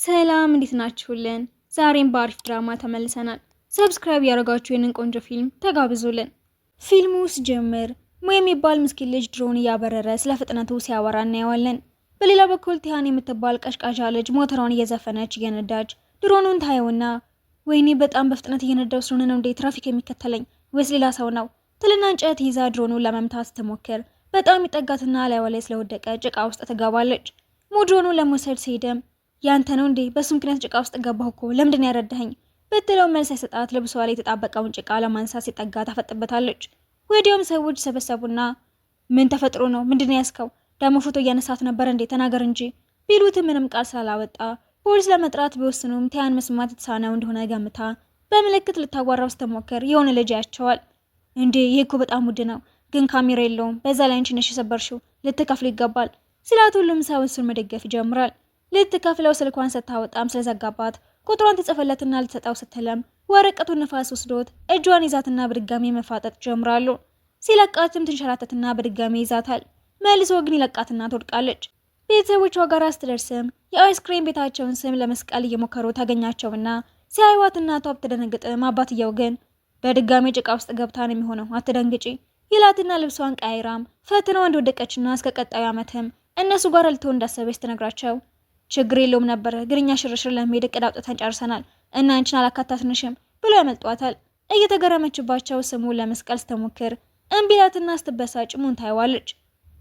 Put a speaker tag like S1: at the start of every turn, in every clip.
S1: ሰላም እንዴት ናችሁልን? ዛሬም በአሪፍ ድራማ ተመልሰናል። ሰብስክራይብ ያደረጋችሁ የንን ቆንጆ ፊልም ተጋብዙልን። ፊልሙ ሲጀምር ሞ የሚባል ምስኪን ልጅ ድሮን እያበረረ ስለ ፍጥነቱ ሲያወራ እናየዋለን። በሌላ በኩል ቲያን የምትባል ቀሽቃዣ ልጅ ሞተሯን እየዘፈነች እየነዳች ድሮኑን ታየውና ወይኔ በጣም በፍጥነት እየነዳው ስለሆነ ነው እንዴ ትራፊክ የሚከተለኝ ወይስ ሌላ ሰው ነው ትልና እንጨት ይዛ ድሮኑን ለመምታት ስትሞክር በጣም ይጠጋትና ላይዋ ላይ ስለወደቀ ጭቃ ውስጥ ትገባለች። ሞ ድሮኑን ለመውሰድ ሲሄድም ያንተ ነው እንዴ በሱ ምክንያት ጭቃ ውስጥ ገባሁ እኮ ለምንድን ያረዳኸኝ ብትለው መልስ አይሰጣት። ልብሷ ላይ የተጣበቀውን ጭቃ ለማንሳት ሲጠጋ ታፈጥበታለች። ወዲያውም ሰዎች ሰበሰቡና ምን ተፈጥሮ ነው ምንድን ያስከው ደግሞ ፎቶ እያነሳት ነበር እንዴ ተናገር እንጂ ቢሉትም ምንም ቃል ስላላወጣ ፖሊስ ለመጥራት ቢወስኑም ቲያን መስማት የተሳነው እንደሆነ ገምታ በምልክት ልታዋራው ስትሞክር የሆነ ልጅ ያያቸዋል። እንዴ ይሄ እኮ በጣም ውድ ነው ግን ካሜራ የለውም በዛ ላይ አንቺ ነሽ የሰበርሽው ልትከፍሉ ይገባል ሲላት ሁሉም ሰው እሱን መደገፍ ይጀምራል። ልትከፍለው ስልኳን ስታወጣም ስለዘጋባት ቁጥሯን ትጽፈለትና ልትሰጣው ስትለም ወረቀቱን ንፋስ ወስዶት እጇን ይዛትና በድጋሚ መፋጠጥ ጀምራሉ። ሲለቃትም ትንሸራተትና በድጋሚ ይዛታል። መልሶ ግን ይለቃትና ትወድቃለች። ቤተሰቦቿ ጋር ስትደርስም የአይስክሬም ቤታቸውን ስም ለመስቀል እየሞከሩ ታገኛቸውና ሲያዩዋት እናቷ ብትደነግጥም አባትየው ግን በድጋሚ ጭቃ ውስጥ ገብታ ነው የሚሆነው አትደንግጪ ይላትና ልብሷን ቀይራም ፈትናዋ እንደወደቀችና እስከ ቀጣዩ ዓመትም እነሱ ጋር ልትሆን እንዳሰበች ትነግራቸው ችግር የለውም ነበር ግርኛ ሽርሽር ለመሄድ እቅድ አውጥተን ጨርሰናል እና አንቺን አላካታትንሽም ብሎ ያመልጧታል። እየተገረመችባቸው ስሙ ለመስቀል ስትሞክር እምቢላትና ስትበሳጭ ሙን ታየዋለች።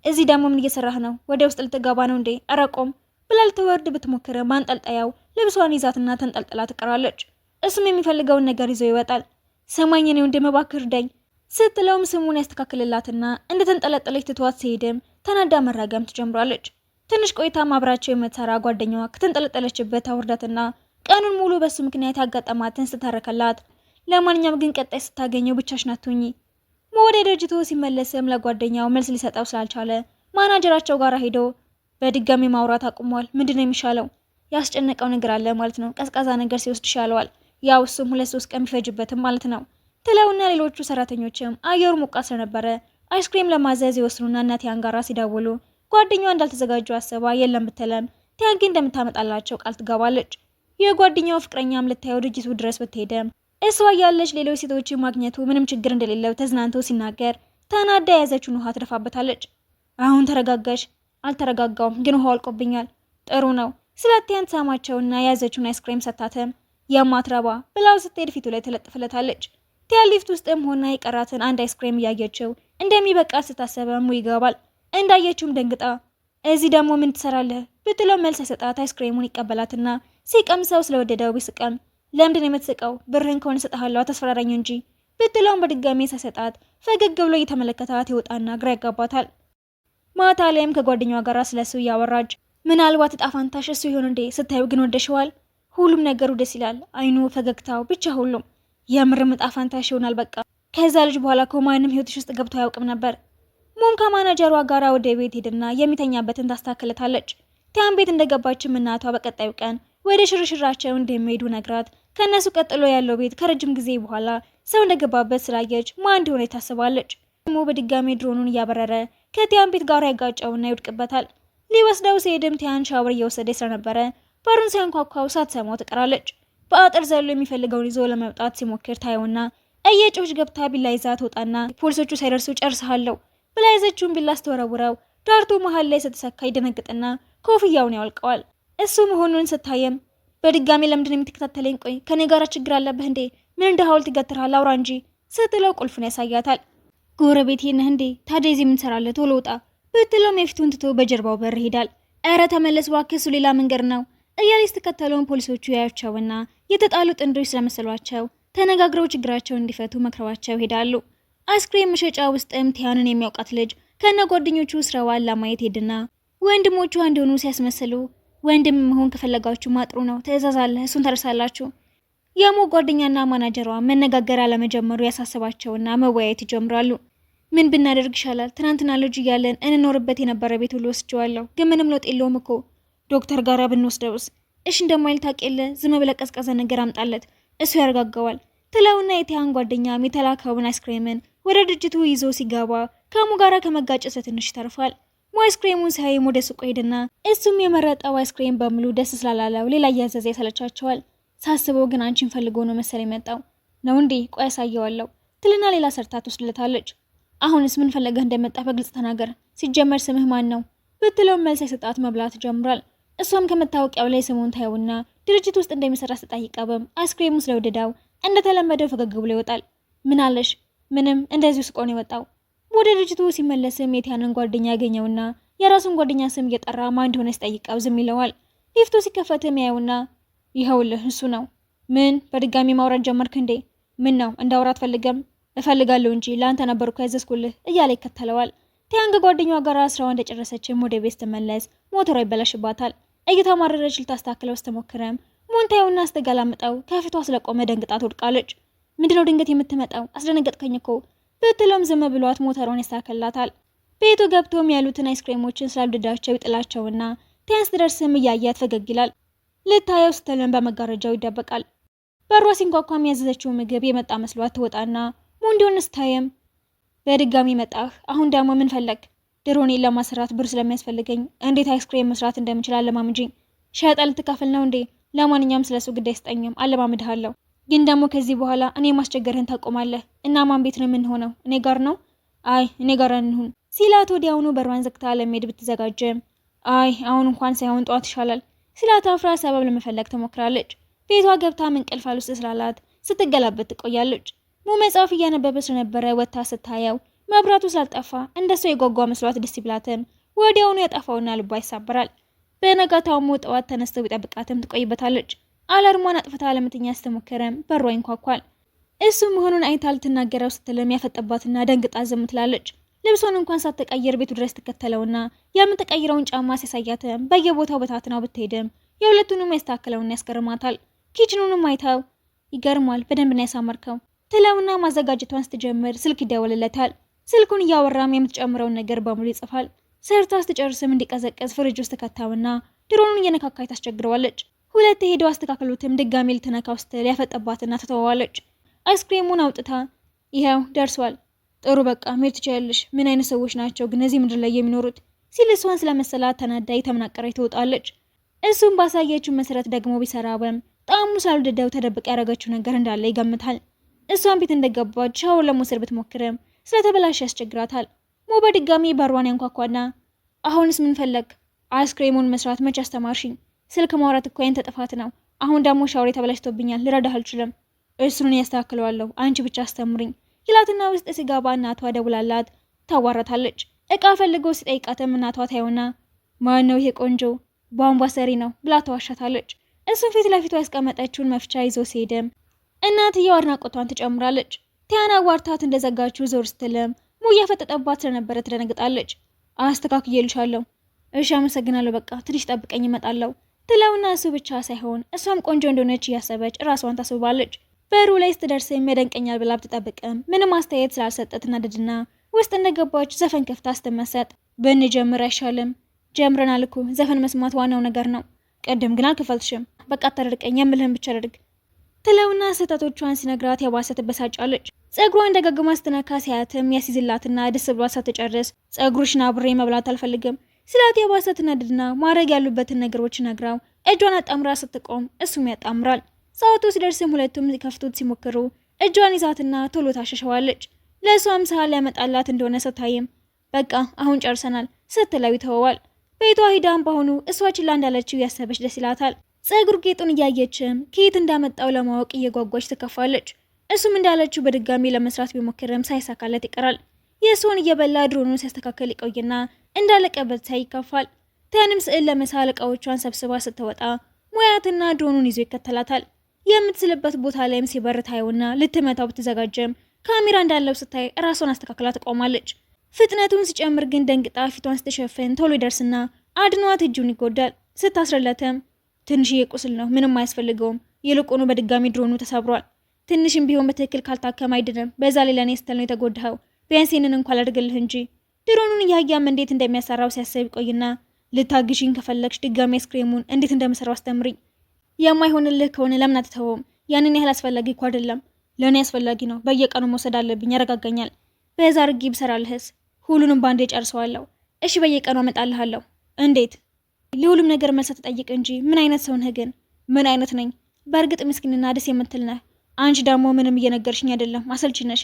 S1: እዚህ ደግሞ ምን እየሰራህ ነው ወደ ውስጥ ልትገባ ነው እንዴ አረቆም ብላ ልትወርድ ብትሞክርም ማንጠልጠያው ልብሷን ይዛትና ተንጠልጥላ ትቀራለች። እሱም የሚፈልገውን ነገር ይዞ ይወጣል። ሰማኝ ነው እንደመባክር እርዳኝ ስትለውም ስሙን ያስተካክልላትና እንደተንጠለጠለች ትቷት ሲሄድም ተናዳ መራገም ትጀምራለች። ትንሽ ቆይታ አብራቸው የምትሰራ ጓደኛዋ ከተንጠለጠለችበት አውርዳትና ቀኑን ሙሉ በሱ ምክንያት ያጋጠማትን ስተረከላት ለማንኛውም ግን ቀጣይ ስታገኘው ብቻሽን አትሁኚ ወደ ድርጅቱ ሲመለስም ለጓደኛው መልስ ሊሰጠው ስላልቻለ ማናጀራቸው ጋር ሄዶ በድጋሚ ማውራት አቁሟል። ምንድነው የሚሻለው ያስጨነቀው ነገር አለ ማለት ነው ቀዝቃዛ ነገር ሲወስድ ይሻለዋል ያው እሱም 2-3 ቀን ቢፈጅበትም ማለት ነው ትለውና ሌሎቹ ሰራተኞችም አየሩ ሞቃት ስለነበረ አይስክሬም ለማዘዝ ይወስኑና ቲያን ጋራ ሲደውሉ ጓደኛዋ እንዳልተዘጋጁ አሰባ የለም ብትለም ቲያን ግን እንደምታመጣላቸው ቃል ትገባለች። የጓደኛው ፍቅረኛም ልታየው ድርጅቱ ድረስ ብትሄድም እሷ ያለች ሌሎች ሴቶችን ማግኘቱ ምንም ችግር እንደሌለው ተዝናንቶ ሲናገር ተናዳ የያዘችውን ውሃ ትደፋበታለች። አሁን ተረጋጋሽ? አልተረጋጋውም ግን ውሃ አልቆብኛል። ጥሩ ነው ስለቲያን ተሳማቸውና የያዘችውን አይስክሬም ሰታተም የማትረባ ብላው ስትሄድ ፊቱ ላይ ትለጥፍለታለች። ቲያን ሊፍት ውስጥም ሆና የቀራትን አንድ አይስክሬም እያየችው እንደሚበቃ ስታሰበም ይገባል። እንዳየችውም ደንግጣ እዚህ ደግሞ ምን ትሰራለህ ብትለው መልስ ሰጣት። አይስክሬሙን ይቀበላትና ሲቀምሰው ስለወደደው ቢስቀም ለምንድን የምትስቀው ብርህን ከሆነ ሰጣሃለሁ አታስፈራራኝ እንጂ ብትለውም በድጋሚ ሰጣት። ፈገግ ብሎ እየተመለከታት ይወጣና ግራ ያጋባታል። ማታ ላይም ከጓደኛዋ ጋር ስለሱ እያወራች ምናልባት እጣ ፈንታሽ እሱ ይሆን እንዴ ስታዩ ግን ወደሽዋል ሁሉም ነገሩ ደስ ይላል አይኑ ፈገግታው ብቻ ሁሉም የምርም እጣ ፈንታሽ ይሆናል በቃ ከዛ ልጅ በኋላ ከማንም ህይወትሽ ውስጥ ገብቶ አያውቅም ነበር። ሙን ከማናጀሯ ጋር ወደ ቤት ሄድና የሚተኛበትን ታስተካክለታለች። ቲያን ቤት እንደገባችም እናቷ በቀጣዩ ቀን ወደ ሽርሽራቸው እንደሚሄዱ ነግራት ከነሱ ቀጥሎ ያለው ቤት ከረጅም ጊዜ በኋላ ሰው እንደገባበት ስላየች ማን እንደሆነ ታስባለች። ሞ በድጋሚ ድሮኑን እያበረረ ከቲያን ቤት ጋር ያጋጨውና ይወድቅበታል። ሊወስደው ሲሄድም ቲያን ሻወር እየወሰደ ስለነበረ በሩን ሲያንኳኳው ሳትሰማው ትቀራለች። በአጥር ዘሎ የሚፈልገውን ይዞ ለመውጣት ሲሞክር ታየውና እየጮች ገብታ ቢላ ይዛ ትወጣና ፖሊሶቹ ሳይደርሱ ጨርሰሃለሁ ብላ ይዘችውን ቢላ ስትወረውረው ዳርቱ መሃል ላይ ስትሰካ ይደነግጥና ኮፍያውን ያወልቀዋል። እሱ መሆኑን ስታየም በድጋሚ ለምንድን የምትከታተለኝ ቆይ ከኔ ጋር ችግር አለብህ እንዴ ምን እንደ ሐውልት ይገትራል አውራ እንጂ ስትለው ቁልፉን ያሳያታል። ጎረቤት ነህ እንዴ ታዲያ እዚህ ምን ትሰራለህ ቶሎ ውጣ ብትለው የፊቱን ትቶ በጀርባው በር ይሄዳል። ኧረ ተመለስ እባክህ እሱ ሌላ መንገድ ነው እያለች ስትከተለውን ፖሊሶቹ ያያቸውና የተጣሉ ጥንዶች ስለመሰሏቸው ተነጋግረው ችግራቸውን እንዲፈቱ መክረዋቸው ይሄዳሉ። አይስክሬም መሸጫ ውስጥም ቲያንን የሚያውቃት ልጅ ከነ ጓደኞቹ ስራዋን ለማየት ሄድና ወንድሞቿ እንደሆኑ ሲያስመስሉ ወንድም መሆን ከፈለጋችሁ ማጥሩ ነው ትዕዛዝ አለ እሱን ተርሳላችሁ። የሞ ጓደኛና ማናጀሯ መነጋገሪያ ለመጀመሩ ያሳስባቸውና መወያየት ይጀምራሉ። ምን ብናደርግ ይሻላል ትናንትና ልጅ እያለን እንኖርበት የነበረ ቤት ሁሉ ወስጄዋለሁ ግን ምንም ለውጥ የለውም እኮ ዶክተር ጋራ ብንወስደውስ እሺ እንደማይል ታውቂለ ዝም ብለ ቀዝቀዘ ነገር አምጣለት እሱ ያረጋጋዋል ትለውና የቲያን ጓደኛ የተላከውን አይስክሬምን ወደ ድርጅቱ ይዞ ሲገባ ከሙ ጋራ ከመጋጨት ትንሽ ተርፋል። አይስክሬሙን ሳይም ወደ ሱቁ ሄድና እሱም የመረጠው አይስክሬም በሙሉ ደስ ስላላለው ሌላ እያዘዘ ያሰለቻቸዋል። ሳስበው ግን አንቺን ፈልጎ ነው መሰለኝ የመጣው ነው እንዴ? ቆይ ያሳየዋለሁ ትልና ሌላ ሰርታ ትወስድለታለች። አሁንስ ምን ፈልገህ እንደመጣ በግልጽ ተናገር፣ ሲጀመር ስምህ ማን ነው ብትለው መልስ የሰጣት መብላት ጀምሯል። እሷም ከመታወቂያው ላይ ስሙን ታየውና ድርጅት ውስጥ እንደሚሰራ ስትጠይቀውም አይስክሬሙ ስለወደዳው እንደተለመደው ፈገግ ብሎ ይወጣል። ምን አለሽ? ምንም፣ እንደዚሁ ስቆ ነው የወጣው። ወደ ድርጅቱ ሲመለስም የቲያንን ጓደኛ ያገኘውና የራሱን ጓደኛ ስም እየጠራ ማን እንደሆነ ሲጠይቀው ዝም ይለዋል። ሊፍቱ ሲከፈትም ያየውና ይኸውልህ እሱ ነው። ምን በድጋሚ ማውራት ጀመርክ እንዴ? ምን ነው እንዳውራ አትፈልገም? እፈልጋለሁ እንጂ ለአንተ ነበርኩ ያዘዝኩልህ እያለ ይከተለዋል። ቲያን ከጓደኛዋ ጋር ስራዋ እንደጨረሰችም ወደ ቤት ስትመለስ ሞተሯ ይበላሽባታል። እየተማረረች ልታስተካክለው ስትሞክረም ሞንታዩና ስትገላምጠው ከፊቷ ስለቆመ ደንግጣ ትወድቃለች። ምንድነው ድንገት የምትመጣው? አስደነገጥከኝ እኮ ብትሎም ዝም ብሏት ሞተሯን ያስተካክላታል። ቤቱ ገብቶም ያሉትን አይስክሬሞችን ስላልወደዳቸው ይጥላቸውና ቲያን ስትደርስም እያያት ፈገግ ይላል። ልታየው ስትልም በመጋረጃው ይደበቃል። በሯ ሲንኳኳም ያዘዘችው ምግብ የመጣ መስሏት ትወጣና ሞንዲውን ስታየም በድጋሚ መጣህ? አሁን ደግሞ ምን ፈለግ? ድሮኔን ለማሰራት ብር ስለሚያስፈልገኝ እንዴት አይስክሬም መስራት እንደምችል አለማምጂኝ። ሸጠ ልትከፍል ነው እንዴ? ለማንኛውም ስለሱ ግዳይ ስጠኝም አለማምድሃለሁ። ግን ደግሞ ከዚህ በኋላ እኔ ማስቸገርህን ታቆማለህ። እና ማን ቤት ነው የምንሆነው? እኔ ጋር ነው? አይ እኔ ጋር እንሁን ሲላት ወዲያውኑ በሯን ዘግታ ለመሄድ ብትዘጋጀም አይ አሁን እንኳን ሳይሆን ጠዋት ይሻላል ሲላት አፍራ ሰበብ ለመፈለግ ትሞክራለች። ቤቷ ገብታ እንቅልፍ አልወስድ ስላላት ስትገላበት ትቆያለች። መጽሐፍ እያነበበች ስለነበረ ወጥታ ስታየው መብራቱ ስላልጠፋ እንደሷ የጓጓ መስሏት ደስ ይብላትም ወዲያውኑ ያጠፋውና ልቧ ይሳበራል። በነጋታውም ጠዋት ተነስተው ቢጠብቃትም ትቆይበታለች። አላርሟን አጥፍታ ለምትኛ ስትሞክረም በሯ ይንኳኳል። እሱ መሆኑን አይታ ልትናገረው ስትልም ያፈጠባትና ደንግጣ ዝም ትላለች። ልብሷን እንኳን ሳትቀይር ቤቱ ድረስ ትከተለውና የምትቀይረውን ጫማ ሲያሳያትም በየቦታው በታትናው ብትሄድም የሁለቱንም ያስተካክለውና ያስገርማታል። ኪችኑንም አይታው ይገርማል፣ በደንብ ነው ያሳመርከው ትለውና ማዘጋጀቷን ስትጀምር ስልክ ይደወልለታል። ስልኩን እያወራም የምትጨምረውን ነገር በሙሉ ይጽፋል። ሰርታ ስትጨርስም እንዲቀዘቀዝ ፍሪጅ ውስጥ ከተውና ድሮኑን እየነካካይ ታስቸግረዋለች። ሁለት ሄደው አስተካክሉትም ድጋሚ ልትነካው ስትል ያፈጠባትና ትተዋዋለች። አይስክሬሙን አውጥታ ይኸው ደርሷል፣ ጥሩ በቃ መሄድ ትችያለሽ። ምን አይነት ሰዎች ናቸው ግን እዚህ ምድር ላይ የሚኖሩት ሲል እሷን ስለመሰላት ተናዳይ ተመናቀረች ትወጣለች። እሱም ባሳየችው መሰረት ደግሞ ቢሰራበም ጣዕሙ ስላልወደደው ተደብቃ ያደረገችው ነገር እንዳለ ይገምታል። እሷን ቤት እንደገባች ሻወር ለመውሰድ ብትሞክርም ስለተበላሽ ያስቸግራታል። በድጋሚ በሯን ያንኳኳና አሁንስ ምን ፈለግ? አይስክሬሙን መስራት መች አስተማርሽኝ? ስልክ ማውራት እኮ ያንተ ጥፋት ነው። አሁን ደግሞ ሻወር ተበላሽቶብኛል፣ ልረዳህ አልችልም። እሱን ያስተካክለዋለሁ፣ አንቺ ብቻ አስተምሪኝ ይላትና ውስጥ ሲገባ እናቷ ደውላላት ታዋራታለች። እቃ ፈልጎ ሲጠይቃትም እናቷ ታየውና ማን ነው ይሄ ቆንጆ? ቧንቧ ሰሪ ነው ብላ ተዋሻታለች። እሱን ፊት ለፊቷ ያስቀመጠችውን መፍቻ ይዞ ሲሄድም እናትየው አድናቆቷን ትጨምራለች። ቲያና ዋርታት እንደዘጋችው ዞር ስትልም እያፈጠጠባት ስለነበረ ትደነግጣለች። አስተካክዬልሻለሁ። እሺ አመሰግናለሁ፣ በቃ ትንሽ ጠብቀኝ እመጣለሁ ትለውና እሱ ብቻ ሳይሆን እሷም ቆንጆ እንደሆነች እያሰበች ራሷን ታስባለች። በሩ ላይ ስትደርስም ያደንቀኛል ብላ ብትጠብቅም ምንም አስተያየት ስላልሰጠ ትናደድና ውስጥ እንደገባች ዘፈን ከፍታ ስትመሰጥ ብንጀምር አይሻልም? ጀምረናል እኮ ዘፈን መስማት ዋናው ነገር ነው። ቀደም ግን አልከፈልሽም። በቃ አታደርቀኝ፣ የምልህን ብቻ አድርግ ትለውና ስህተቶቿን ሲነግራት የባሰ ትበሳጫለች። ጸጉሯን ደጋግማ ስትነካ ሲያትም ያሲዝላትና ደስ ብሏት ሳትጨርስ ጸጉርሽን አብሬ መብላት አልፈልግም ስላት የባሰ ትናደድና ማድረግ ያሉበትን ነገሮች ነግራው እጇን አጣምራ ስትቆም እሱም ያጣምራል። ሰዓቱ ሲደርስም ሁለቱም ሊከፍቱት ሲሞክሩ እጇን ይዛትና ቶሎ ታሸሸዋለች። ለእሷም ሳህል ያመጣላት እንደሆነ ስታይም በቃ አሁን ጨርሰናል ስትለው ይተወዋል። ቤቷ ሂዳም በሆኑ እሷ ችላ እንዳለችው ያሰበች ደስ ይላታል። ጸጉር ጌጡን እያየችም ከየት እንዳመጣው ለማወቅ እየጓጓች ትከፋለች። እሱም እንዳለችው በድጋሚ ለመስራት ቢሞክርም ሳይሳካለት ይቀራል። የእሱን እየበላ ድሮኑን ሲያስተካከል ይቆይና እንዳለቀበት ሳይ ይከፋል። ቲያንም ስዕል ለመሳል እቃዎቿን ሰብስባ ስትወጣ ሙያትና ድሮኑን ይዞ ይከተላታል። የምትስልበት ቦታ ላይም ሲበር ታየውና ልትመታው ብትዘጋጀም ካሜራ እንዳለው ስታይ ራሷን አስተካክላ ትቆማለች። ፍጥነቱን ሲጨምር ግን ደንግጣ ፊቷን ስትሸፍን ቶሎ ይደርስና አድኗት እጁን ይጎዳል። ስታስረለትም ትንሽዬ ቁስል ነው፣ ምንም አያስፈልገውም። ይልቁኑ በድጋሚ ድሮኑ ተሰብሯል። ትንሽም ቢሆን በትክክል ካልታከም አይድንም። በዛ ላይ ለእኔ ስትል ነው የተጎዳኸው። ቢያንስ ይህንን እንኳን ላድርግልህ እንጂ። ድሮኑን እያያም እንዴት እንደሚያሰራው ሲያስብ ይቆይና ልታግሽኝ ከፈለግሽ ድጋሚ አይስክሬሙን እንዴት እንደምሰራው አስተምሪኝ። የማይሆንልህ ከሆነ ለምን አትተወውም? ያንን ያህል አስፈላጊ እኮ አይደለም። ለእኔ አስፈላጊ ነው። በየቀኑ መውሰድ አለብኝ፣ ያረጋጋኛል። በዛ አድርጌ ብሰራልህስ ሁሉንም ባንዴ ጨርሰዋለሁ። እሺ በየቀኑ አመጣልሃለሁ። እንዴት? ለሁሉም ነገር መልስ ተጠይቅ እንጂ ምን አይነት ሰው ነህ ግን? ምን አይነት ነኝ? በእርግጥ ምስኪንና ደስ የምትል ነህ። አንቺ ደግሞ ምንም እየነገርሽኝ አይደለም፣ አሰልቺ ነሽ።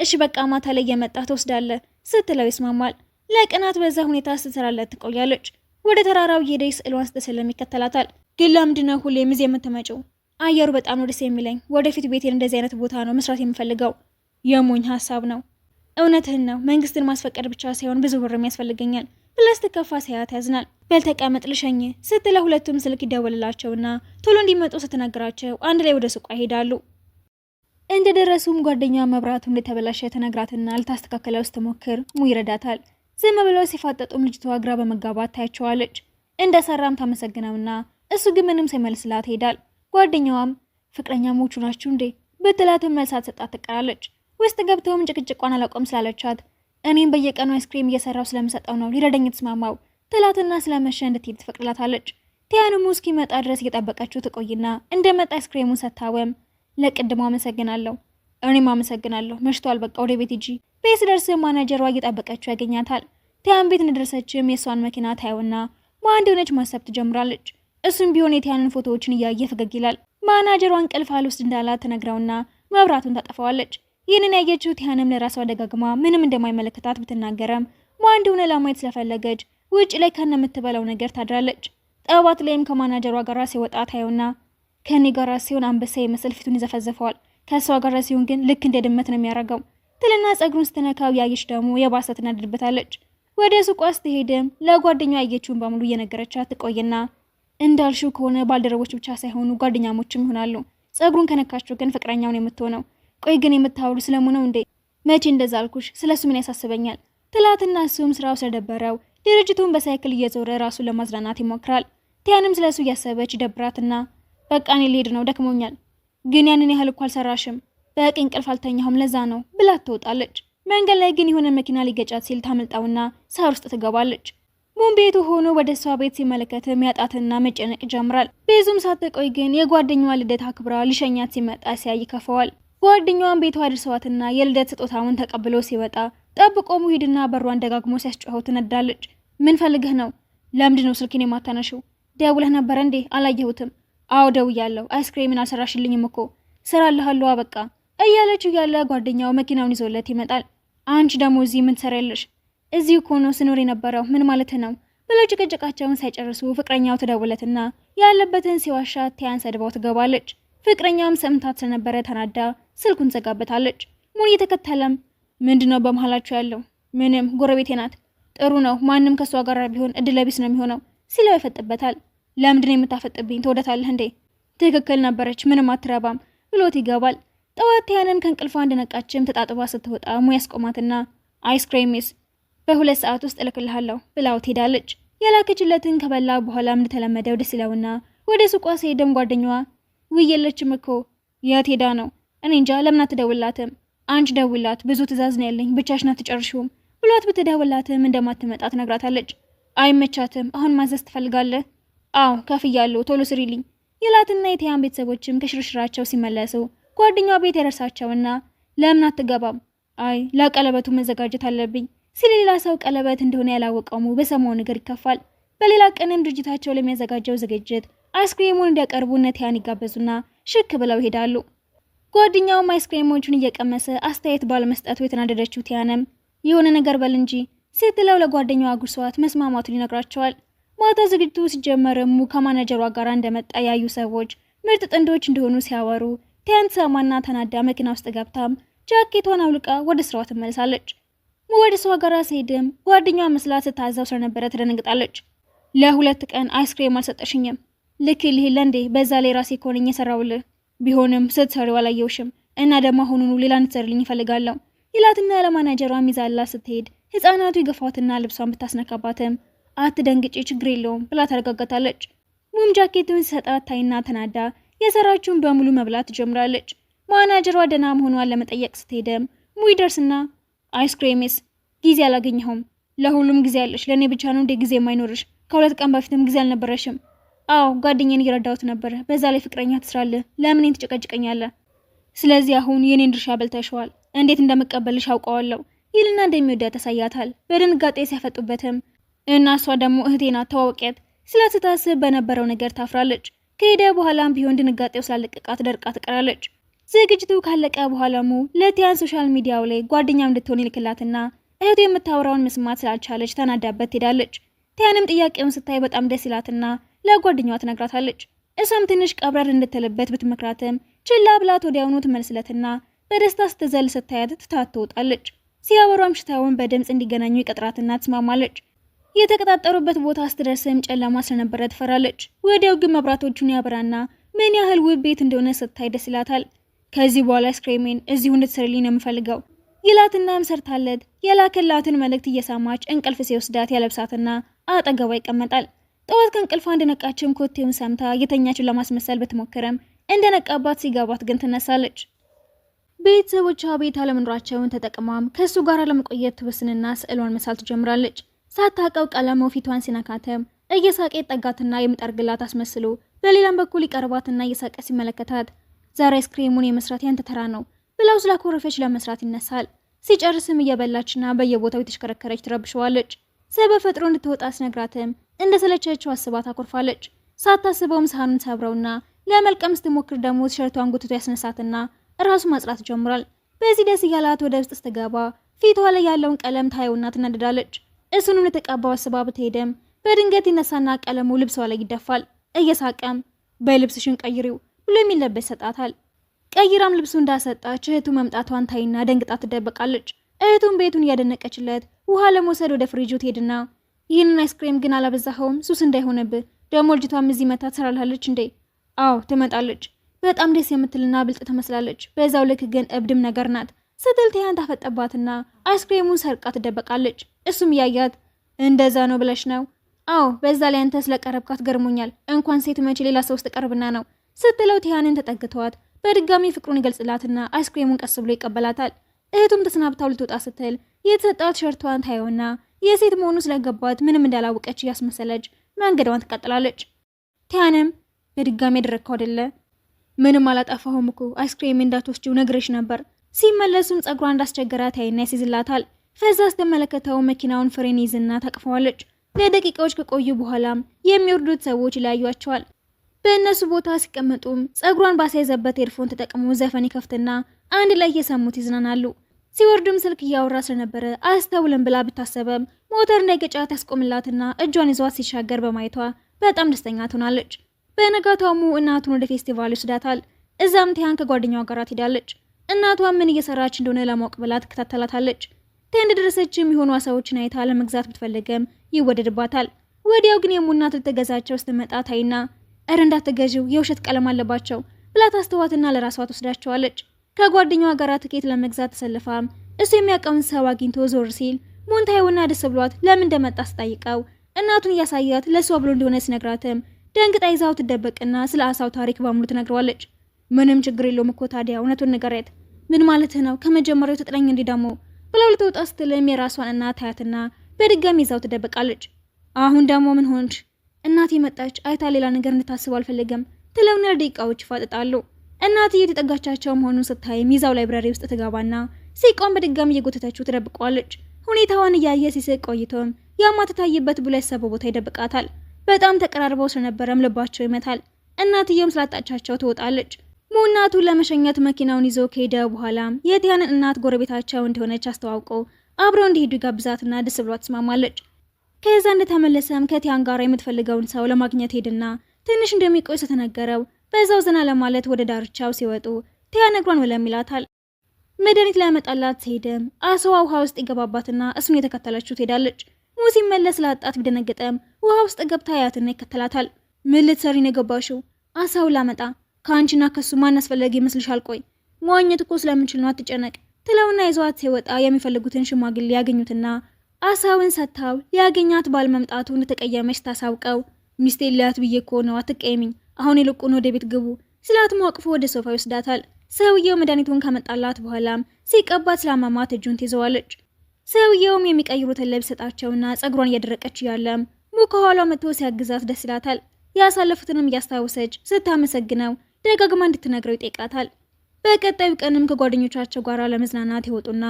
S1: እሺ በቃ ማታ ላይ እየመጣህ ትወስዳለህ ስትለው ይስማማል። ለቀናት በዛ ሁኔታ ስትሰራለት ትቆያለች። ወደ ተራራው እየሄደች ስዕሏን ስትስልም ይከተላታል። ግን ለምንድነው ሁሌም እዚህ የምትመጪው? አየሩ በጣም ነው ደስ የሚለኝ። ወደፊት ቤቴን እንደዚህ አይነት ቦታ ነው መስራት የምፈልገው። የሞኝ ሀሳብ ነው። እውነትህን ነው። መንግስትን ማስፈቀድ ብቻ ሳይሆን ብዙ ብርም ያስፈልገኛል ብላ ስትከፋ ሲያት ያዝናል። በልተቀመጥ ልሸኝ ስትለ ሁለቱም ስልክ ይደወልላቸውና ቶሎ እንዲመጡ ስትነግራቸው አንድ ላይ ወደ ሱቋ ይሄዳሉ። እንደደረሱም ጓደኛ መብራቱ እንደተበላሸ ተነግራትና ልታስተካከለው ስትሞክር ሙ ይረዳታል። ዝም ብለው ሲፋጠጡም ልጅቷ ግራ በመጋባት ታያቸዋለች። እንደሰራም ታመሰግነውና እሱ ግን ምንም ሳይመልስላት ይሄዳል። ጓደኛዋም ፍቅረኛሞቹ ናችሁ እንዴ ብትላትም መልስ ሳትሰጣት ትቀራለች። ውስጥ ገብተውም ጭቅጭቋን አላቆም ስላለቻት እኔም በየቀኑ አይስክሬም እየሰራው ስለምሰጠው ነው ሊረዳኝ የተስማማው ትላትና ስለመሸ እንድትሄድ ትፈቅድላታለች። ቲያንሙ እስኪመጣ ድረስ እየጠበቀችው ትቆይና እንደመጣ አይስክሬሙን ሰታወም ለቅድሞ አመሰግናለሁ። እኔም አመሰግናለሁ። መሽቷል፣ በቃ ወደ ቤት ሂጂ። ቤት ደርስ ማናጀሯ እየጠበቀችው ያገኛታል። ቲያን ቤት እንደደረሰችም የሷን መኪና ታየውና ማን እንደሆነች ማሰብ ትጀምራለች። እሱም ቢሆን የቲያንን ፎቶዎችን እያየ ፈገግ ይላል። ማናጀሯ እንቅልፍ አልወስድ እንዳላት ትነግረውና መብራቱን ታጠፋዋለች። ይህንን ያየችው ቲያንም ለራሷ ደጋግማ ምንም እንደማይመለከታት ብትናገረም ማን እንደሆነ ለማየት ስለፈለገች ውጭ ላይ ከነ የምትበላው ነገር ታድራለች። ጠዋት ላይም ከማናጀሯ ጋር ሲወጣ ታየውና ከኔ ጋር ሲሆን አንበሳ የመሰል ፊቱን ይዘፈዘፈዋል፣ ከሷ ጋር ሲሆን ግን ልክ እንደ ድመት ነው የሚያረገው ትልና ጸጉሩን ስትነካው ያየች ደግሞ የባሰ ትናደድበታለች። ወደ ሱቋ ስትሄድም ለጓደኛዋ ያየችውን በሙሉ እየነገረቻት ትቆይና እንዳልሽው ከሆነ ባልደረቦች ብቻ ሳይሆኑ ጓደኛሞችም ይሆናሉ። ጸጉሩን ከነካቸው ግን ፍቅረኛውን የምትሆነው። ቆይ ግን የምታወሩ ስለሙነው እንዴ? መቼ እንደዛ አልኩሽ? ስለሱ ምን ያሳስበኛል? ትላትና እሱም ስራው ስለደበረው ድርጅቱን በሳይክል እየዞረ ራሱን ለማዝናናት ይሞክራል። ቲያንም ስለሱ እያሰበች ደብራትና በቃ እኔ ልሄድ ነው ደክሞኛል። ግን ያንን ያህል እኮ አልሰራሽም፣ በቂ እንቅልፍ አልተኛሁም ለዛ ነው ብላት ትወጣለች። መንገድ ላይ ግን የሆነ መኪና ሊገጫት ሲል ታመልጣውና ሳር ውስጥ ትገባለች። ሙን ቤቱ ሆኖ ወደ እሷ ቤት ሲመለከትም ያጣትና መጨነቅ ይጀምራል። ብዙም ሳትቆይ ግን የጓደኛዋ ልደት አክብራ ሊሸኛት ሲመጣ ሲያይ ይከፈዋል። ጓደኛዋን ቤቷ አድርሰዋትና የልደት ስጦታውን ተቀብሎ ሲወጣ ጠብቆ ሙሂድና በሯን ደጋግሞ ሲያስጮኸው ትነዳለች። ምን ፈልገህ ነው? ለምንድን ነው ስልኬን የማታነሺው? ደውለህ ነበር እንዴ? አላየሁትም። አዎ ደውያለሁ። አይስክሬምን አልሰራሽልኝም እኮ ስራልሃለሁ በቃ እያለችው ያለ ጓደኛው መኪናውን ይዞለት ይመጣል። አንቺ ደግሞ እዚህ ምን ትሰሪያለሽ? እዚህ እኮ ነው ስኖር የነበረው። ምን ማለት ነው? ብለው ጭቅጭቃቸውን ሳይጨርሱ ፍቅረኛው ትደውለትና ያለበትን ሲዋሻት ቲያን ሰድባው ትገባለች። ፍቅረኛውም ሰምታት ስለነበረ ተናዳ ስልኩን ዘጋበታለች። ሙን እየተከተለም ምንድነው በመሃላችሁ ያለው? ምንም፣ ጎረቤቴ ናት። ጥሩ ነው፣ ማንም ከሷ ጋር ቢሆን እድለቢስ ነው የሚሆነው ሲለው ይፈጥበታል። ለምንድነው የምታፈጥብኝ? ትወደታለህ እንዴ? ትክክል ነበረች፣ ምንም አትረባም ብሎት ይገባል። ጠዋት ቲያንን ከእንቅልፏ እንደነቃችም ተጣጥባ ስትወጣ ሙ ያስቆማትና አይስክሬምስ በ2 ሰዓት ውስጥ እልክልሃለሁ ብላው ትሄዳለች። የላከችለትን ከበላ በኋላ እንደተለመደው ደስ ይለውና ወደ ሱቋ ሲሄድም ጓደኛዋ ውየለችም እኮ የት ሄዳ ነው? እኔ እንጃ፣ ለምን አትደውላትም? አንቺ ደውላት፣ ብዙ ትእዛዝ ነው ያለኝ፣ ብቻሽን አትጨርሺውም ብሏት ብትደውላትም እንደማትመጣ ትነግራታለች። አይመቻትም። አሁን ማዘዝ ትፈልጋለህ? አዎ ከፍያለሁ፣ ቶሎ ስሪልኝ ይላትና የቲያን ቤተሰቦችም ከሽርሽራቸው ሲመለሱ ጓደኛዋ ቤት ያደርሳቸውና ለምን አትገባም? አይ ለቀለበቱ መዘጋጀት አለብኝ ሲል ሌላ ሰው ቀለበት እንደሆነ ያላወቀሙ በሰማው ነገር ይከፋል። በሌላ ቀንም ድርጅታቸው ለሚያዘጋጀው ዝግጅት አይስክሬሙን እንዲያቀርቡ እነ ቲያን ይጋበዙና ሽክ ብለው ይሄዳሉ። ጓደኛውም አይስክሬሞቹን እየቀመሰ አስተያየት ባለመስጠቱ የተናደደችው ቲያንም የሆነ ነገር በል እንጂ ስትለው ለጓደኛዋ ጉርሷት መስማማቱን ይነግራቸዋል። ማታ ዝግጅቱ ሲጀመርም ሙ ከማናጀሯ ጋር እንደመጣ ያዩ ሰዎች ምርጥ ጥንዶች እንደሆኑ ሲያወሩ ቲያን ሰማና ተናዳ መኪና ውስጥ ገብታም ጃኬቷን አውልቃ ወደ ስራዋ ትመለሳለች። ሙ ወደ ስራዋ ጋር ሲሄድም ጓደኛዋ መስላ ስታዘው ስለነበረ ትደነግጣለች። ለ2 ቀን አይስክሬም አልሰጠሽኝም፣ ልክ ልሂል እንዴ? በዛ ላይ ራሴ ኮነኝ የሰራውልህ ቢሆንም ስትሰሪው አላየውሽም እና ደግሞ አሁኑኑ ሌላ እንድትሰርልኝ ይፈልጋለሁ ይላትና ለማናጀሯ ይዛላ ስትሄድ ህፃናቱ ይገፋትና ልብሷን ብታስነካባትም አትደንግጪ ችግር የለውም ብላ ታረጋጋታለች። ሙም ጃኬቱን ሲሰጣት ታይና ተናዳ የሰራችውን በሙሉ መብላት ትጀምራለች። ማናጀሯ ደህና መሆኗን ለመጠየቅ ስትሄድም ሙ ይደርስና አይስክሬምስ ጊዜ አላገኘሁም። ለሁሉም ጊዜ አለሽ፣ ለእኔ ብቻ ነው እንደ ጊዜ የማይኖርሽ? ከ2 ቀን በፊትም ጊዜ አልነበረሽም? አዎ ጓደኛዬን እየረዳሁት ነበር። በዛ ላይ ፍቅረኛ ትስራለህ፣ ለምን እኔን ትጨቀጭቀኛለህ? ስለዚህ አሁን የኔን ድርሻ በልተሽዋል። እንዴት እንደምቀበልሽ አውቀዋለሁ ይልና እንደሚወዳት ያሳያታል። በድንጋጤ ሲያፈጡበትም እና እሷ ደግሞ እህቴ ናት ተዋወቂያት ስላስታስብ በነበረው ነገር ታፍራለች። ከሄደ በኋላም ቢሆን ድንጋጤው ስላለቀቃት ደርቃ ትቀራለች። ዝግጅቱ ካለቀ በኋላሙ ለቲያን ሶሻል ሚዲያው ላይ ጓደኛው እንድትሆን ይልክላትና እህቱ የምታወራውን መስማት ስላልቻለች ተናዳበት ትሄዳለች። ቲያንም ጥያቄውን ስታይ በጣም ደስ ይላትና ለጓደኛዋ ትነግራታለች። እሷም ትንሽ ቀብረር እንድትልበት ብትመክራትም ችላ ብላት ወዲያውኑ ትመልስለትና በደስታ ስትዘል ስታያት ትታት ትወጣለች። ሲያወሩ አምሽተውን በድምፅ እንዲገናኙ ይቀጥራትና ትስማማለች። የተቀጣጠሩበት ቦታ ስትደርስም ጨለማ ስለነበረ ትፈራለች። ወዲያው ግን መብራቶቹን ያበራና ምን ያህል ውብ ቤት እንደሆነ ስታይ ደስ ይላታል። ከዚህ በኋላ ስክሪሜን እዚሁ እንድትሰርልኝ ነው የምፈልገው ይላትና ሰርታለት የላከላትን መልእክት እየሰማች እንቅልፍ ሲወስዳት ያለብሳትና አጠገቧ ይቀመጣል። ጠዋት ከእንቅልፏ እንደነቃችም ኮቴውን ሰምታ የተኛችው ለማስመሰል ብትሞክርም እንደነቃባት ሲገባት ግን ትነሳለች። ቤተሰቦቿ ቤት አለመኖራቸውን ተጠቅማም ከሱ ጋር ለመቆየት ትወስንና ስዕሏን መሳል ትጀምራለች። ሳታውቀው ቀለሙ ፊቷን ሲነካተም እየሳቀ ጠጋትና የምጠርግላት አስመስሎ በሌላም በኩል ይቀርባትና እየሳቀ ሲመለከታት ዛሬ አይስክሬሙን የመስራት ያንተ ተራ ነው ብላው ስላኮረፈች ለመስራት ይነሳል። ሲጨርስም እየበላችና በየቦታው የተሽከረከረች ትረብሸዋለች። ሰበብ ፈጥሮ እንድትወጣ ሲነግራትም እንደሰለቸችው አስባ ታኮርፋለች። ሳታስበውም ሳህኑን ሰብረውና ለመልቀም ስትሞክር ደግሞ ቲሸርቷን ጎትቶ ያስነሳትና ራሱ ማጽራት ጀምራል። በዚህ ደስ እያላት ወደ ውስጥ ስትገባ ፊቷ ላይ ያለውን ቀለም ታየውና ትናደዳለች። እሱንም ልትቀባው አስባ ብትሄድም በድንገት ይነሳና ቀለሙ ልብሷ ላይ ይደፋል። እየሳቀም በልብስሽን ቀይሪው ብሎ የሚለበስ ሰጣታል። ቀይራም ልብሱ እንዳሰጣች እህቱ መምጣቷን ታይና ደንግጣ ትደበቃለች። እህቱም ቤቱን እያደነቀችለት ውሃ ለመውሰድ ወደ ፍሪጁ ትሄድና ይህንን አይስክሬም ግን አላበዛኸውም? ሱስ እንዳይሆንብህ ደግሞ ልጅቷም እዚህ መታ ትሰራልሃለች እንዴ? አዎ ትመጣለች። በጣም ደስ የምትልና ብልጥ ትመስላለች። በዛው ልክ ግን እብድም ነገር ናት ስትል ቲያን ታፈጠባትና አይስክሬሙን ሰርቃ ትደበቃለች። እሱም እያያት እንደዛ ነው ብለሽ ነው? አዎ በዛ ላይ አንተ ስለቀረብካት ገርሞኛል። እንኳን ሴት መቼ ሌላ ሰው ውስጥ ቀርብና ነው ስትለው ቲያንን ተጠግተዋት በድጋሚ ፍቅሩን ይገልጽላትና አይስክሬሙን ቀስ ብሎ ይቀበላታል። እህቱም ተሰናብታው ልትወጣ ስትል የተሰጣት ሸርቷን ታየውና የሴት መሆኑ ስለገባት ምንም እንዳላወቀች እያስመሰለች መንገዷን ትቀጥላለች። ቲያንም በድጋሚ ያደረግከው አይደለ? ምንም አላጠፋሁም እኮ አይስክሬም እንዳትወስጂው ነግሬሽ ነበር። ሲመለሱም ጸጉሯ እንዳስቸገራት ያይና ያስይዝላታል። ፈዛ ስትመለከተው መኪናውን ፍሬን ይዝና ታቅፈዋለች። ለደቂቃዎች ከቆዩ በኋላም የሚወርዱት ሰዎች ይለያዩቸዋል። በእነሱ ቦታ ሲቀመጡም ጸጉሯን ባሳይዘበት ኤርፎን ተጠቅሞ ዘፈን ይከፍትና አንድ ላይ እየሰሙት ይዝናናሉ። ሲወርዱም ስልክ እያወራ ስለነበረ አስተውልን ብላ ብታሰበም ሞተር እንዳይገጫት ያስቆምላትና እጇን ይዟት ሲሻገር በማየቷ በጣም ደስተኛ ትሆናለች። በነጋታውሙ እናቱን ወደ ፌስቲቫል ይወስዳታል። እዛም ቲያን ከጓደኛዋ ጋር ትሄዳለች። እናቷ ምን እየሰራች እንደሆነ ለማወቅ ብላ ትከታተላታለች። ተንድ ድረሰችም የሆኑ አሳዎችን አይታ ለመግዛት ብትፈልገም ይወደድባታል። ወዲያው ግን የሙናት ልትገዛቸው ስትመጣ ታይና እረ እንዳትገዢው የውሸት ቀለም አለባቸው ብላ ታስተዋትና ለራሷ ትወስዳቸዋለች። ከጓደኛዋ ጋር ትኬት ለመግዛት ተሰልፋም እሱ የሚያውቀውን ሰው አግኝቶ ዞር ሲል ሙንታይውና ደስ ብሏት ለምን እንደመጣ ስጠይቀው እናቱን እያሳያት ለሷ ብሎ እንደሆነ ሲነግራትም ደንግጣ ይዛው ትደበቅና ስለ አሳው ታሪክ በሙሉ ትነግረዋለች። ምንም ችግር የለውም እኮ ታዲያ እውነቱን ንገሪያት። ምን ማለትህ ነው? ከመጀመሪያው ተጥለኝ እንዴ ደግሞ ብለው ልትወጣ ስትልም የራሷን እናት ታያትና በድጋሚ ይዛው ትደበቃለች። አሁን ደግሞ ምን ሆንሽ? እናቴ መጣች አይታ ሌላ ነገር እንድታስብ አልፈልግም ትለውና ደቂቃዎች ይፋጠጣሉ። እናትዬ የተጠጋቻቸው መሆኑን ስታይም ይዛው ላይብራሪ ውስጥ ትገባና ሲቆም በድጋሚ እየጎተተችው ትደብቀዋለች። ሁኔታዋን እያየ ሲስቅ ቆይቶም ያማተታይበት ብሎ ያሰበው ቦታ ይደብቃታል። በጣም ተቀራርበው ስለነበረም ልባቸው ይመታል። እናትየውም ስላጣቻቸው ትወጣለች። ሙናቱን ለመሸኘት መኪናውን ይዞ ከሄደ በኋላም የቲያንን እናት ጎረቤታቸው እንደሆነች አስተዋውቀው አብረው እንዲሄዱ ጋብዛትና ደስ ብሏት ትስማማለች። ከዛ እንደተመለሰም ከቲያን ጋር የምትፈልገውን ሰው ለማግኘት ሄድና ትንሽ እንደሚቆይ ስትነገረው በዛው ዘና ለማለት ወደ ዳርቻው ሲወጡ ቲያን እግሯን ወለም ይላታል። መድኃኒት ላመጣላት ሲሄድም አሳዋ ውሃ ውስጥ ይገባባትና እሱን የተከተለችው ትሄዳለች። ሙሲ መለስ ላጣት ቢደነገጠም ውሃ ውስጥ ገብታ ያያትና ይከተላታል። ምን ልትሰሪ ነው የገባሽው? አሳው ላመጣ። ከአንቺና ከሱ ማን አስፈላጊ ይመስልሻል? ቆይ መዋኘት እኮ ስለምንችል ነው አትጨነቅ ትለውና ይዟት ሲወጣ የሚፈልጉትን ሽማግሌ ያገኙትና አሳውን ሰጥታው ሊያገኛት ባልመምጣቱ እንደተቀየመች ታሳውቀው ሚስቴ ሊያት ብዬ እኮ ነው አትቀየሚኝ፣ አሁን ይልቁን ወደ ቤት ግቡ ስላት ማቅፎ ወደ ሶፋ ይወስዳታል። ሰውየው መድኃኒቱን ከመጣላት በኋላም ሲቀባት ስላመማት እጁን ትይዘዋለች። ሰውየውም የሚቀይሩትን ልብስ ሰጣቸውና ጸጉሯን እያደረቀች ያለም ከኋላ መጥቶ ሲያግዛት ደስ ይላታል። ያሳለፉትንም እያስታወሰች ስታመሰግነው ደጋግማ እንድትነግረው ይጠይቃታል። በቀጣዩ ቀንም ከጓደኞቻቸው ጋር ለመዝናናት ይወጡና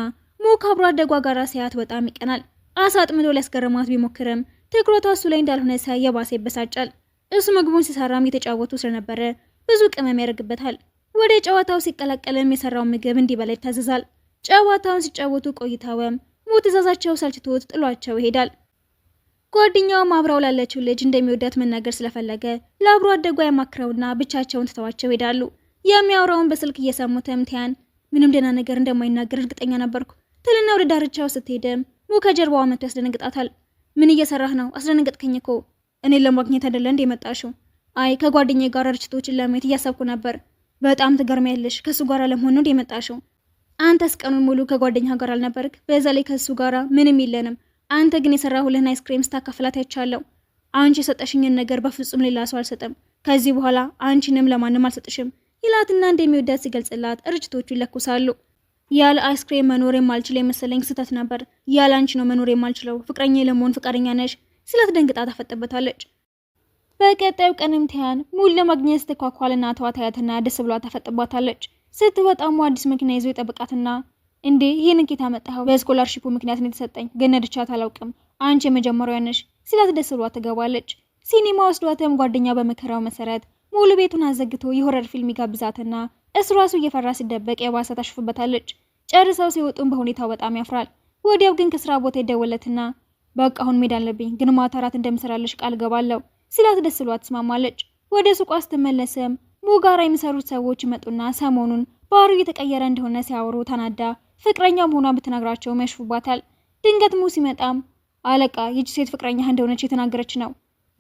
S1: ከአብሮ አደጓ ጋር ሲያት በጣም ይቀናል። አሳ አጥምዶ ሊያስገርማት ቢሞክርም ትኩረቷ እሱ ላይ እንዳልሆነ ሳይ የባሰ ይበሳጫል። እሱ ምግቡን ሲሰራም እየተጫወቱ ስለነበረ ብዙ ቅመም ያደርግበታል። ወደ ጨዋታው ሲቀላቀልም የሰራውን ምግብ እንዲበላ ይታዘዛል። ጨዋታውን ሲጫወቱ ቆይተውም ትዕዛዛቸው ሰልችቶት ጥሏቸው ይሄዳል። ጓደኛውም አብራው ላለችው ልጅ እንደሚወዳት መናገር ስለፈለገ ለአብሮ አደጓ ያማክረውና ብቻቸውን ትተዋቸው ይሄዳሉ። የሚያወራውን በስልክ እየሰሙትም ቲያን ምንም ደህና ነገር እንደማይናገር እርግጠኛ ነበርኩ ትልና ወደ ዳርቻው ስትሄድም ከጀርባዋ መጥቶ ያስደነግጣታል። ምን እየሰራህ ነው? አስደነገጥከኝ እኮ። እኔን ለማግኘት አይደለ እንደ የመጣሽው? አይ ከጓደኛዬ ጋር ርችቶችን ለማየት እያሰብኩ ነበር። በጣም ትገርሚያለሽ። ከሱ ጋር ለመሆን ነው እንደ የመጣሽው? አንተስ ቀኑን ሙሉ ከጓደኛ ጋር አልነበርክ? በዛ ላይ ከሱ ጋር ምንም የለንም። አንተ ግን የሰራሁልህን አይስክሬም ስታካፍላት አይቻለሁ። አንቺ የሰጠሽኝን ነገር በፍጹም ሌላ ሰው አልሰጥም። ከዚህ በኋላ አንቺንም ለማንም አልሰጥሽም ይላትና እንደሚወዳት ሲገልጽላት ርችቶቹ ይለኩሳሉ። ያለ አይስክሬም መኖር የማልችል የመሰለኝ ስህተት ነበር። ያለ አንቺ ነው መኖር የማልችለው። ፍቅረኛ ለመሆን ፍቃደኛ ነሽ? ስላት ደንግጣ ታፈጥበታለች። በቀጣዩ ቀንም ቲያን ሙሉ ለማግኘት ስትኳኳል እናቷ ታያትና ደስ ብሏ ታፈጥባታለች። ስትወጣም አዲስ መኪና ይዞ ይጠብቃትና እንዴ ይሄን ኬት አመጣኸው? በስኮላርሺፑ ምክንያት ነው የተሰጠኝ፣ ግን ነድቻት አላውቅም። አንቺ የመጀመሪያው ነሽ ስላት ደስ ብሏ ትገባለች። ሲኒማ ወስዷትም ጓደኛ በመከራው መሰረት ሙሉ ቤቱን አዘግቶ የሆረር ፊልም ይጋብዛትና እሱ ራሱ እየፈራ ሲደበቅ የባሰ ታሽፍበታለች። ጨርሰው ሲወጡም በሁኔታው በጣም ያፍራል። ወዲያው ግን ከስራ ቦታ ይደወለትና በቃ አሁን መሄድ አለብኝ፣ ግን ማታ እራት እንደምሰራልሽ ቃል ገባለሁ ሲላት ደስ ብሏ ትስማማለች። ወደ ሱቋ ስትመለስም ጋራ የሚሰሩት ሰዎች ይመጡና ሰሞኑን ባህሩ እየተቀየረ እንደሆነ ሲያወሩ ተናዳ ፍቅረኛ መሆኗን ብትነግራቸውም ያሽፉባታል። ድንገት ሲመጣም አለቃ ይህች ሴት ፍቅረኛ እንደሆነች የተናገረች ነው።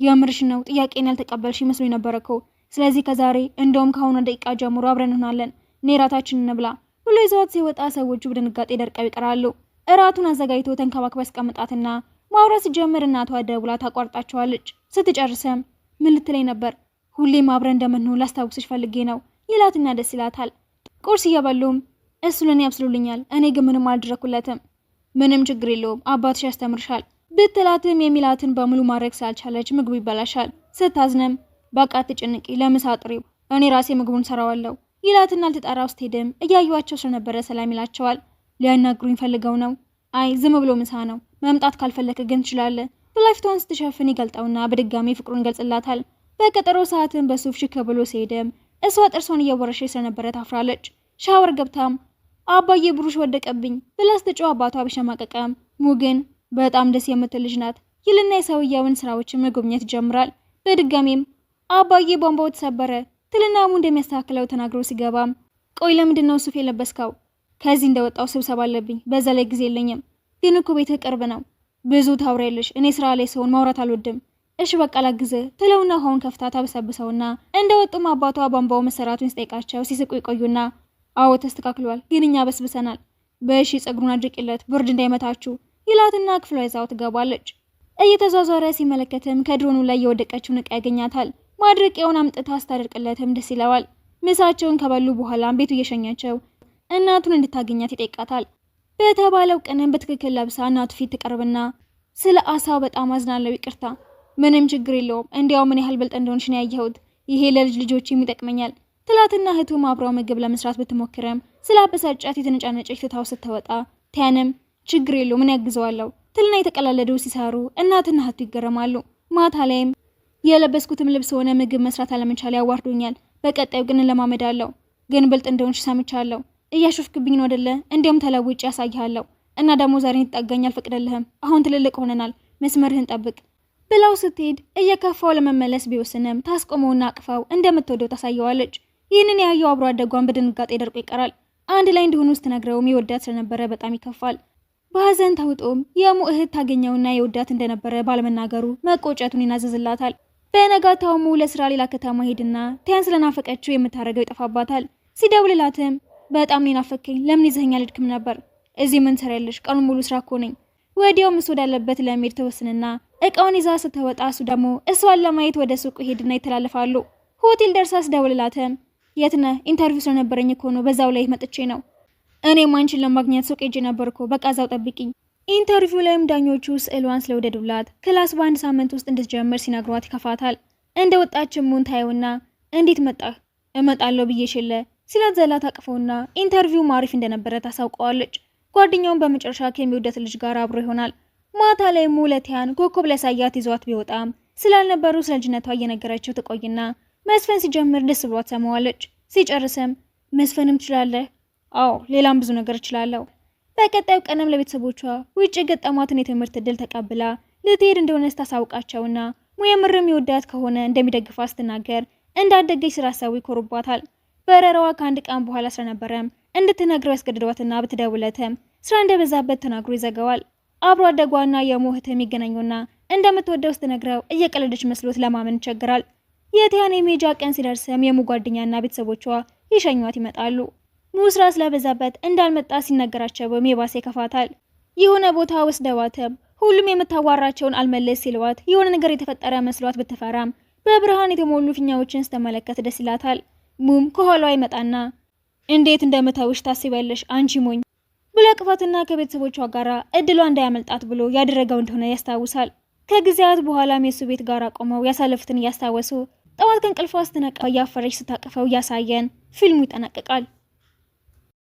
S1: የምርሽ ነው? ጥያቄን ያልተቀበልሽ መስሎኝ ነበር እኮ። ስለዚህ ከዛሬ እንደውም ከአሁኑ ደቂቃ ጀምሮ አብረን እንሆናለን። እኔ እራታችንን እንብላ ብሎ ይዘዋት ሲወጣ ሰዎቹ በድንጋጤ ደርቀው ይቀራሉ። እራቱን አዘጋጅቶ ተንከባክባ ያስቀምጣትና ማውራት ሲጀምር እናቷ ደውላ ታቋርጣቸዋለች። ስትጨርስም ምን ልትለኝ ነበር? ሁሌም አብረን እንደምንሆን ላስታውስሽ ፈልጌ ነው ይላትና ደስ ይላታል። ቁርስ እየበሉም እሱ ለኔ ያብስሉልኛል፣ እኔ ግን ምንም አልደረኩለትም። ምንም ችግር የለውም አባትሽ ያስተምርሻል ብትላትም የሚላትን በሙሉ ማድረግ ስላልቻለች ምግቡ ይበላሻል። ስታዝንም በቃ ትጭንቂ ለምሳ ጥሪው፣ እኔ ራሴ ምግቡን ሰራዋለሁ ይላትና ልትጠራው ስትሄድም እያዩዋቸው ስለነበረ ሰላም ይላቸዋል። ሊያናግሩኝ ፈልገው ነው? አይ ዝም ብሎ ምሳ ነው፣ መምጣት ካልፈለክ ግን ትችላለህ ብላፊቷን ስትሸፍን ይገልጠውና በድጋሚ ፍቅሩን ገልጽላታል። በቀጠሮ ሰዓትን በሱፍ ሽክ ብሎ ሲሄድም እሷ ጥርሷን እየቦረሸች ስለነበረ ታፍራለች። ሻወር ገብታም አባዬ ብሩሽ ወደቀብኝ ብላ ስትጮህ አባቷ ቢሸማቀቀም ግን በጣም ደስ የምትል ልጅ ናት ይልና የሰውየውን ስራዎችን መጎብኘት ይጀምራል። በድጋሚም አባዬ ቧንቧው ተሰበረ ትልና እንደሚያስተካክለው ተናግሮ ሲገባም ቆይ ለምንድነው ሱፍ የለበስከው? ከዚህ እንደወጣው ስብሰባ አለብኝ፣ በዛ ላይ ጊዜ የለኝም። ግን እኮ ቤትህ ቅርብ ነው፣ ብዙ ታውሪያለሽ፣ እኔ ስራ ላይ ሰውን ማውራት አልወድም። እሺ በቃ ላግዝህ ትለውና ውሃውን ከፍታ ታበሰብሰውና እንደወጡም አባቷ ቧንቧው መሰራቱን ሲጠይቃቸው ሲስቁ ይቆዩና አዎ ተስተካክሏል፣ ግን እኛ በስብሰናል። በእሺ ጸጉሩን አድርቂለት ብርድ እንዳይመታችሁ ይላትና ክፍሏ ይዛው ትገባለች። እየተዟዟረ ሲመለከትም ከድሮኑ ላይ የወደቀችውን ዕቃ ያገኛታል። ማድረቂያውን አምጥታ ስታደርቅለትም ደስ ይለዋል። ምሳቸውን ከበሉ በኋላም ቤቱ እየሸኛቸው እናቱን እንድታገኛት ይጠይቃታል። በተባለው ቀንም በትክክል ለብሳ እናቱ ፊት ትቀርብና ስለ አሳው በጣም አዝናለሁ፣ ይቅርታ። ምንም ችግር የለውም፣ እንዲያው ምን ያህል በልጥ እንደሆንሽ ነው ያየሁት። ይሄ ለልጅ ልጆች የሚጠቅመኛል ትላትና እህቱም አብረው ምግብ ለመስራት ብትሞክርም ስላበሳጫት የተነጫነጨች ትታው ስትወጣ ቲያንም ችግር የለውም ምን ያግዘዋለሁ ትልና የተቀላለዱ ሲሰሩ እናትና እህቱ ይገረማሉ። ማታ ላይም የለበስኩትም ልብስ ሆነ ምግብ መስራት አለመቻል ያዋርዶኛል። በቀጣዩ ግን ለማመዳለሁ። ግን ብልጥ እንደሆንሽ ሰምቻለሁ። እያሾፍክብኝ ነው አይደለ? እንዲያውም ተለውጭ ያሳይሃለሁ እና ደግሞ ዛሬን ትጠጋኝ አልፈቅደልህም። አሁን ትልልቅ ሆነናል፣ መስመርህን ጠብቅ ብላው ስትሄድ እየከፋው ለመመለስ ቢወስንም ታስቆመውና አቅፋው እንደምትወደው ታሳየዋለች። ይህንን ያየው አብሮ አደጓን በድንጋጤ ደርቆ ይቀራል። አንድ ላይ እንደሆኑ ስትነግረውም የወዳት ስለነበረ በጣም ይከፋል። በሀዘን ተውጦም የሙ እህት ታገኘውና የወዳት እንደነበረ ባለመናገሩ መቆጨቱን ይናዘዝላታል። በነጋታው ሙ ለስራ ሌላ ከተማ ሄድና ቲያን ስለናፈቀችው የምታረገው ይጠፋባታል። ሲደውልላትም በጣም ነው ናፈከኝ፣ ለምን ይዘኸኝ አልሄድክም ነበር? እዚህ ምን ትሰሪያለሽ? ቀኑን ሙሉ ስራ እኮ ነኝ። ወዲያው እሱ ወዳለበት ለመሄድ ተወስንና እቃውን ይዛ ስትወጣ እሱ ደግሞ እሷን ለማየት ወደ ሱቁ ሄድና ይተላለፋሉ። ሆቴል ደርሳ ስደውልላትም የት ነህ? ኢንተርቪው ስለነበረኝ እኮ ነው፣ በዛው ላይ መጥቼ ነው። እኔም አንቺን ለማግኘት ሱቅ ሄጄ ነበር እኮ፣ በቃ እዛው ጠብቂኝ። ኢንተርቪው ላይም ዳኞቹ ስዕሏን ስለወደዱላት ክላስ በአንድ ሳምንት ውስጥ እንድትጀምር ሲነግሯት ይከፋታል። እንደ ወጣችም ሙን ታየውና እንዴት መጣህ? እመጣለሁ ብዬሽለ ሲላት ዘላ ታቅፈውና ኢንተርቪው አሪፍ እንደነበረ ታሳውቀዋለች። ጓደኛውን በመጨረሻ ከሚወደት ልጅ ጋር አብሮ ይሆናል። ማታ ላይ ሙለቲያን ኮከብ ለሳያት ይዟት ቢወጣም ስላልነበሩ ስለ ልጅነቷ እየነገረችው ትቆይና መስፈን ሲጀምር ደስ ብሏት ሰማዋለች። ሲጨርስም መስፈንም ትችላለህ? አዎ ሌላም ብዙ ነገር እችላለሁ። በቀጣዩ ቀንም ለቤተሰቦቿ ውጭ የገጠሟትን የትምህርት እድል ተቀብላ ልትሄድ እንደሆነ ስታሳውቃቸውና ሙየምርም ይወዳት ከሆነ እንደሚደግፋ ስትናገር እንዳደገች ስላሰቡ ይኮሩባታል። በረራዋ ከአንድ ቀን በኋላ ስለነበረም እንድትነግረው ያስገድዷትና ብትደውለትም ስራ እንደበዛበት ተናግሮ ይዘጋዋል። አብሮ አደጓና የሞህት የሚገናኙና እንደምትወደው ስትነግረው እየቀለደች መስሎት ለማመን ይቸግራል። የቲያን የሜጃ ቀን ሲደርስም የሙ ጓደኛና ቤተሰቦቿ ይሸኟት ይመጣሉ። ሙ ስራ ስለበዛበት እንዳልመጣ ሲነገራቸው የባሰ ይከፋታል። የሆነ ቦታ ወስደዋትም ሁሉም የምታዋራቸውን አልመለስ ሲልዋት የሆነ ነገር የተፈጠረ መስሏት ብትፈራም በብርሃን የተሞሉ ፊኛዎችን ስተመለከት ደስ ይላታል። ሙም ከኋላዋ ይመጣና እንዴት እንደምታውሽ ታስቢያለሽ አንቺ ሞኝ ብሎ ቅፋትና ከቤተሰቦቿ ጋር እድሏ እንዳያመልጣት ብሎ ያደረገው እንደሆነ ያስታውሳል። ከጊዜያት በኋላም የሱ ቤት ጋር ቆመው ያሳለፉትን እያስታወሱ ጠዋት ከእንቅልፏ ስትነቃ እያፈረች ስታቅፈው እያሳየን ፊልሙ ይጠናቀቃል።